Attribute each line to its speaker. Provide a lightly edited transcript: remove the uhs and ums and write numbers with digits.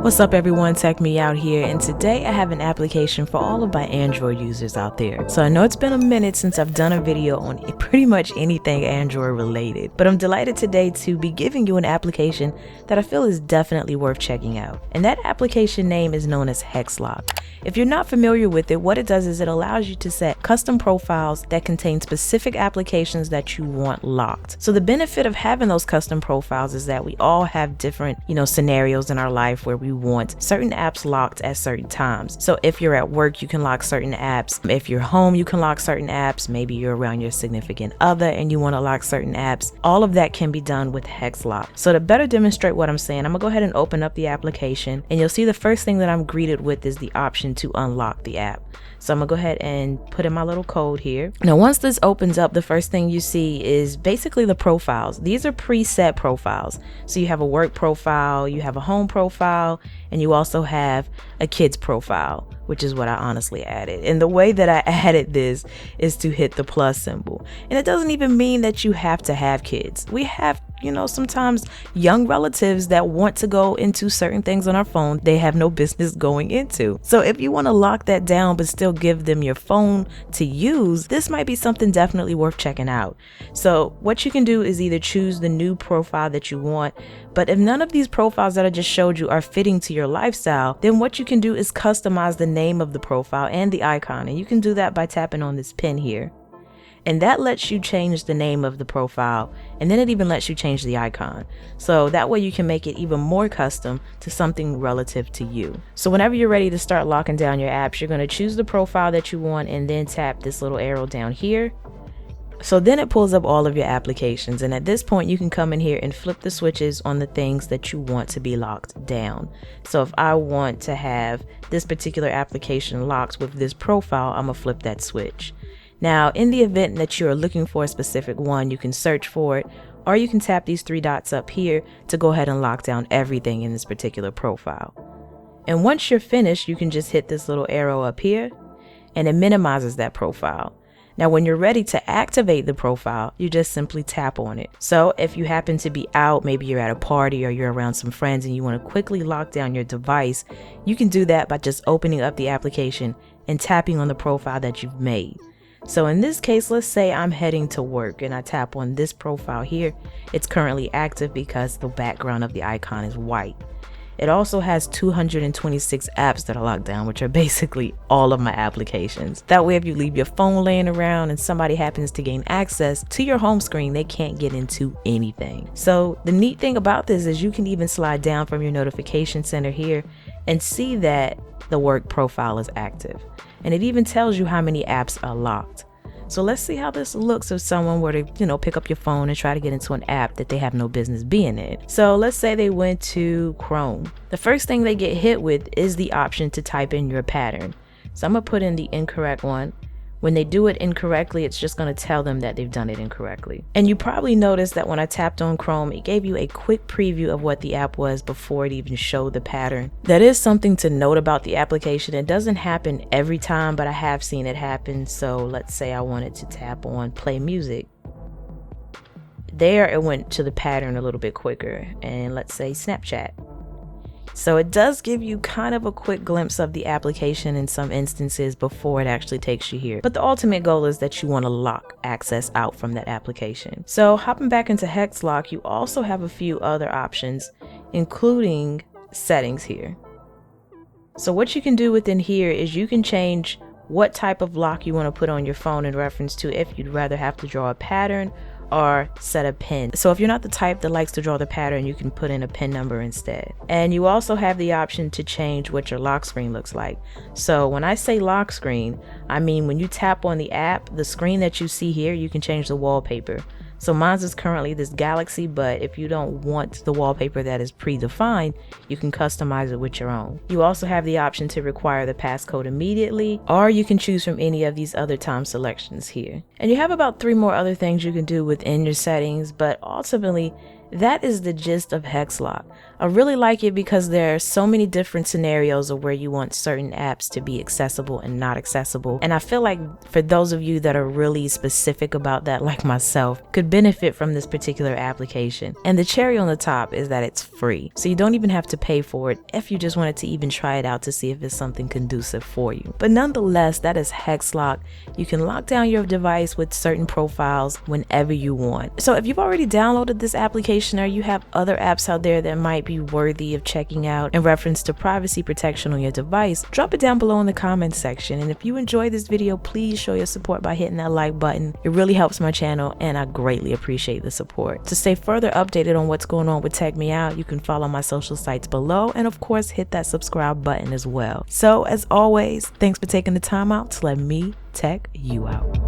Speaker 1: What's up everyone, Tech Me Out here, and today I have an application for all of my Android users out there. So I know it's been a minute since I've done a video on pretty much anything Android related, but I'm delighted today to be giving you an application that I feel is definitely worth checking out. And that application name is known as HexLock. If you're not familiar with it, what it does is it allows you to set custom profiles that contain specific applications that you want locked. So the benefit of having those custom profiles is that we all have different, scenarios in our life where we want certain apps locked at certain times. So if you're at work, you can lock certain apps. If you're home, you can lock certain apps. Maybe you're around your significant other and you want to lock certain apps. All of that can be done with HexLock. So to better demonstrate what I'm saying, I'm gonna go ahead and open up the application, and you'll see the first thing that I'm greeted with is the option to unlock the app. So I'm gonna go ahead and put in my little code here. Now once this opens up, the first thing you see is basically the profiles. These are preset profiles. So you have a work profile, you have a home profile, and you also have a kids profile, which is what I honestly added. And the way that I added this is to hit the plus symbol. And it doesn't even mean that you have to have kids. We have sometimes young relatives that want to go into certain things on our phone they have no business going into. So if you want to lock that down but still give them your phone to use, this might be something definitely worth checking out. So what you can do is either choose the new profile that you want, but if none of these profiles that I just showed you are fitting to your lifestyle, then what you can do is customize the name of the profile and the icon, and you can do that by tapping on this pin here. And that lets you change the name of the profile, and then it even lets you change the icon. So that way you can make it even more custom to something relative to you. So whenever you're ready to start locking down your apps, you're going to choose the profile that you want and then tap this little arrow down here. So then it pulls up all of your applications, and at this point you can come in here and flip the switches on the things that you want to be locked down. So if I want to have this particular application locked with this profile, I'm gonna flip that switch. Now, in the event that you're looking for a specific one, you can search for it, or you can tap these three dots up here to go ahead and lock down everything in this particular profile. And once you're finished, you can just hit this little arrow up here, and it minimizes that profile. Now, when you're ready to activate the profile, you just simply tap on it. So if you happen to be out, maybe you're at a party or you're around some friends and you want to quickly lock down your device, you can do that by just opening up the application and tapping on the profile that you've made. So in this case, let's say I'm heading to work and I tap on this profile here. It's currently active because the background of the icon is white. It also has 226 apps that are locked down, which are basically all of my applications. That way, if you leave your phone laying around and somebody happens to gain access to your home screen, they can't get into anything. So the neat thing about this is you can even slide down from your notification center here and see that the work profile is active. And it even tells you how many apps are locked. So let's see how this looks if someone were to, pick up your phone and try to get into an app that they have no business being in. So let's say they went to Chrome. The first thing they get hit with is the option to type in your pattern. So I'm gonna put in the incorrect one. When they do it incorrectly, it's just going to tell them that they've done it incorrectly. And you probably noticed that when I tapped on Chrome, it gave you a quick preview of what the app was before it even showed the pattern. That is something to note about the application. It doesn't happen every time, but I have seen it happen. So let's say I wanted to tap on play music. There it went to the pattern a little bit quicker. And let's say Snapchat. So it does give you kind of a quick glimpse of the application in some instances before it actually takes you here. But the ultimate goal is that you want to lock access out from that application. So hopping back into HexLock, you also have a few other options, including settings here. So what you can do within here is you can change what type of lock you want to put on your phone in reference to if you'd rather have to draw a pattern or set a pin. So if you're not the type that likes to draw the pattern, you can put in a pin number instead. And you also have the option to change what your lock screen looks like. So when I say lock screen, I mean when you tap on the app, the screen that you see here, you can change the wallpaper. So mine is currently this galaxy, but if you don't want the wallpaper that is predefined, you can customize it with your own. You also have the option to require the passcode immediately, or you can choose from any of these other time selections here. And you have about 3 more other things you can do within your settings, but ultimately, that is the gist of HexLock. I really like it because there are so many different scenarios of where you want certain apps to be accessible and not accessible. And I feel like for those of you that are really specific about that, like myself, could benefit from this particular application. And the cherry on the top is that it's free. So you don't even have to pay for it if you just wanted to even try it out to see if it's something conducive for you. But nonetheless, that is HexLock. You can lock down your device with certain profiles whenever you want. So if you've already downloaded this application or you have other apps out there that might be worthy of checking out in reference to privacy protection on your device, drop it down below in the comments section. And if you enjoyed this video, please show your support by hitting that like button. It really helps my channel and I greatly appreciate the support. To stay further updated on what's going on with Tech Me Out, you can follow my social sites below and of course hit that subscribe button as well. So as always, thanks for taking the time out to let me tech you out.